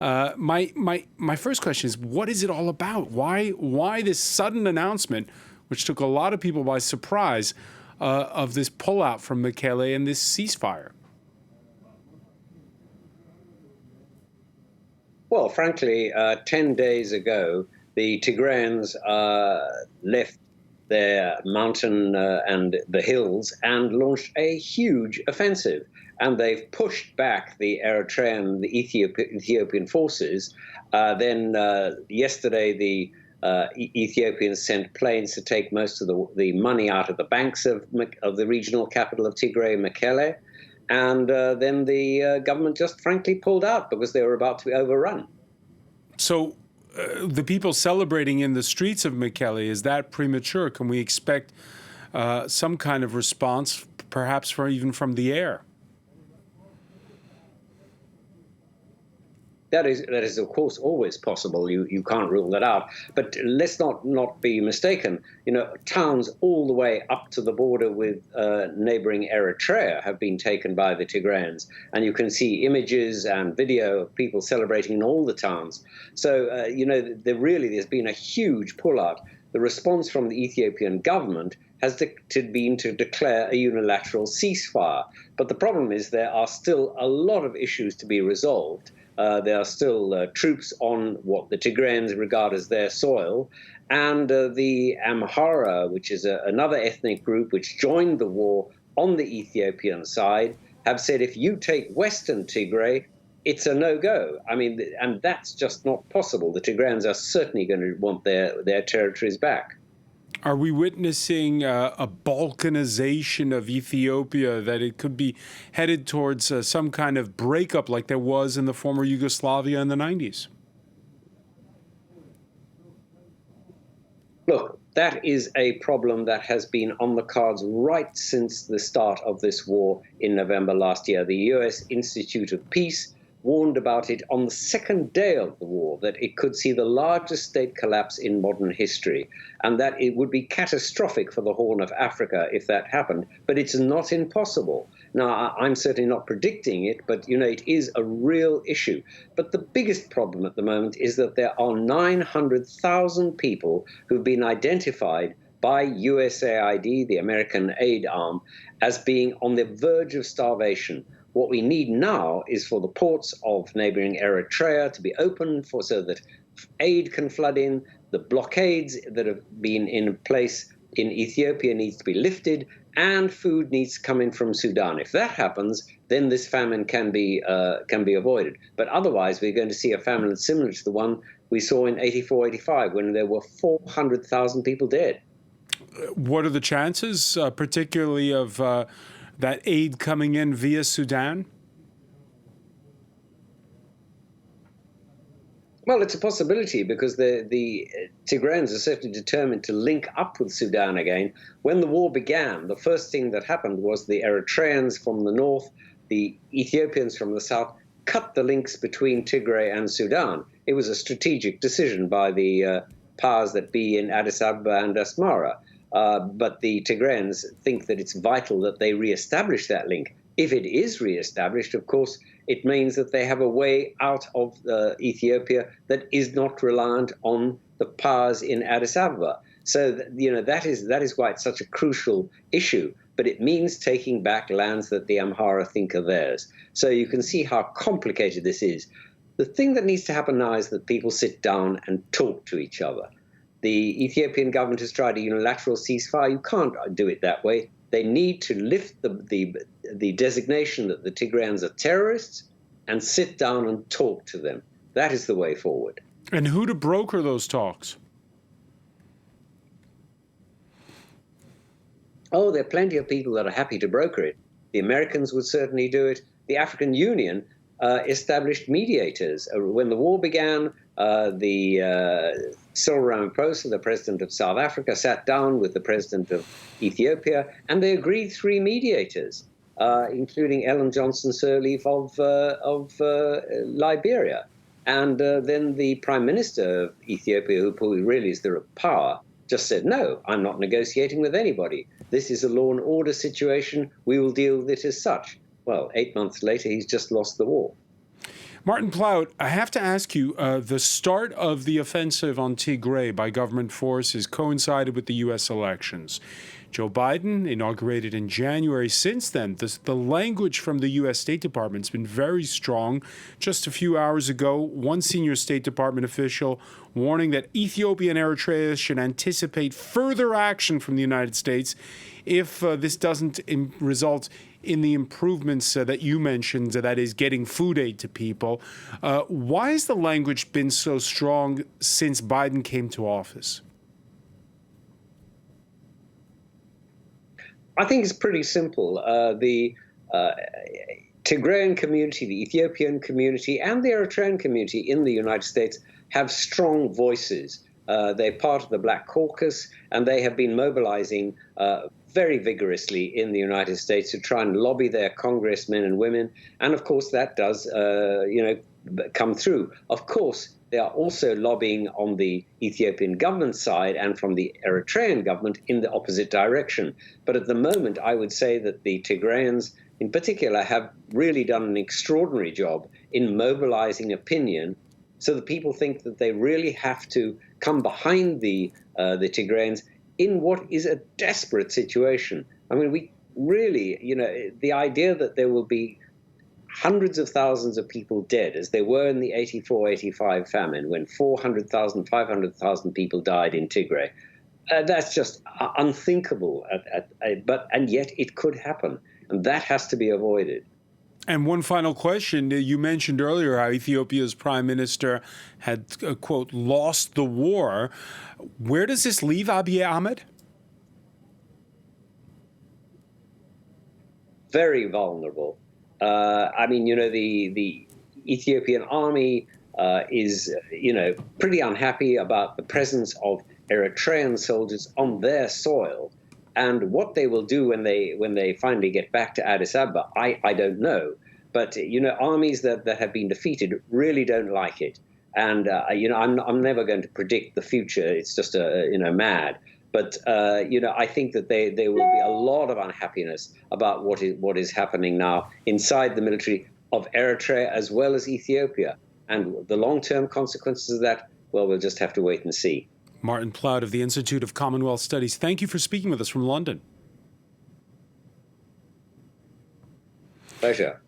My first question is, what is it all about? Why this sudden announcement, which took a lot of people by surprise, of this pullout from Mekelle and this ceasefire? Well, frankly, 10 days ago, the Tigrayans left their mountain and the hills and launched a huge offensive. And they've pushed back the Eritrean, the Ethiopian forces. Then yesterday, the Ethiopians sent planes to take most of the money out of the banks of the regional capital of Tigray, Mekelle. And then the government just frankly pulled out because they were about to be overrun. So the people celebrating in the streets of Mekelle, is that premature? Can we expect some kind of response, perhaps even from the air? That is, of course, always possible. You can't rule that out. But let's not be mistaken. You know, towns all the way up to the border with neighboring Eritrea have been taken by the Tigrayans. And you can see images and video of people celebrating in all the towns. So, you know, there's been a huge pullout. The response from the Ethiopian government has been to declare a unilateral ceasefire. But the problem is there are still a lot of issues to be resolved. There are still troops on what the Tigrayans regard as their soil. And the Amhara, which is another ethnic group which joined the war on the Ethiopian side, have said if you take Western Tigray, it's a no-go. I mean, and that's just not possible. The Tigrayans are certainly going to want their territories back. Are we witnessing a balkanization of Ethiopia, that it could be headed towards some kind of breakup like there was in the former Yugoslavia in the 90s? Look, that is a problem that has been on the cards right since the start of this war in November last year. The U.S. Institute of Peace warned about it on the second day of the war, that it could see the largest state collapse in modern history, and that it would be catastrophic for the Horn of Africa if that happened. But it's not impossible. Now, I'm certainly not predicting it, but, you know, it is a real issue. But the biggest problem at the moment is that there are 900,000 people who've been identified by USAID, the American aid arm, as being on the verge of starvation. What we need now is for the ports of neighboring Eritrea to be open so that aid can flood in. The blockades that have been in place in Ethiopia needs to be lifted, and food needs to come in from Sudan. If that happens, then this famine can be avoided. But otherwise, we're going to see a famine similar to the one we saw in 84, 85, when there were 400,000 people dead. What are the chances, particularly of that aid coming in via Sudan? Well, it's a possibility because the Tigrayans are certainly determined to link up with Sudan again. When the war began, the first thing that happened was the Eritreans from the north, the Ethiopians from the south, cut the links between Tigray and Sudan. It was a strategic decision by the powers that be in Addis Ababa and Asmara. But the Tigrayans think that it's vital that they reestablish that link. If it is reestablished, of course, it means that they have a way out of Ethiopia that is not reliant on the powers in Addis Ababa. So, you know, that is why it's such a crucial issue. But it means taking back lands that the Amhara think are theirs. So you can see how complicated this is. The thing that needs to happen now is that people sit down and talk to each other. The Ethiopian government has tried a unilateral ceasefire. You can't do it that way. They need to lift the designation that the Tigrayans are terrorists and sit down and talk to them. That is the way forward. And who to broker those talks? Oh, there are plenty of people that are happy to broker it. The Americans would certainly do it. The African Union established mediators. When the war began, Cyril Ramaphosa, the president of South Africa, sat down with the president of Ethiopia, and they agreed 3 mediators, including Ellen Johnson Sirleaf of Liberia. And then the prime minister of Ethiopia, who really is the power, just said, no, I'm not negotiating with anybody. This is a law and order situation. We will deal with it as such. Well, 8 months later, he's just lost the war. Martin Plaut, I have to ask you, the start of the offensive on Tigray by government forces coincided with the U.S. elections. Joe Biden inaugurated in January. Since then, the language from the U.S. State Department has been very strong. Just a few hours ago, one senior State Department official warning that Ethiopia and Eritrea should anticipate further action from the United States if this doesn't result in the improvements that you mentioned, that is getting food aid to people. Why has the language been so strong since Biden came to office? I think it's pretty simple. The Tigrayan community, the Ethiopian community, and the Eritrean community in the United States have strong voices. They're part of the Black Caucus, and they have been mobilizing very vigorously in the United States to try and lobby their congressmen and women. And of course, that does, come through. Of course, they are also lobbying on the Ethiopian government side and from the Eritrean government in the opposite direction. But at the moment, I would say that the Tigrayans in particular have really done an extraordinary job in mobilizing opinion so that people think that they really have to come behind the Tigrayans in what is a desperate situation. I mean, we really, the idea that there will be hundreds of thousands of people dead, as there were in the 84-85 famine, when 400,000, 500,000 people died in Tigray. That's just unthinkable, and yet it could happen, and that has to be avoided. And one final question. You mentioned earlier how Ethiopia's prime minister had, quote, lost the war. Where does this leave Abiy Ahmed? Very vulnerable. I mean, the Ethiopian army is, pretty unhappy about the presence of Eritrean soldiers on their soil. And what they will do when they finally get back to Addis Ababa, I don't know. But, armies that have been defeated really don't like it. And, I'm never going to predict the future. It's just, mad. But, I think that there will be a lot of unhappiness about what is happening now inside the military of Eritrea as well as Ethiopia. And the long-term consequences of that, well, we'll just have to wait and see. Martin Plaut of the Institute of Commonwealth Studies, thank you for speaking with us from London. Pleasure.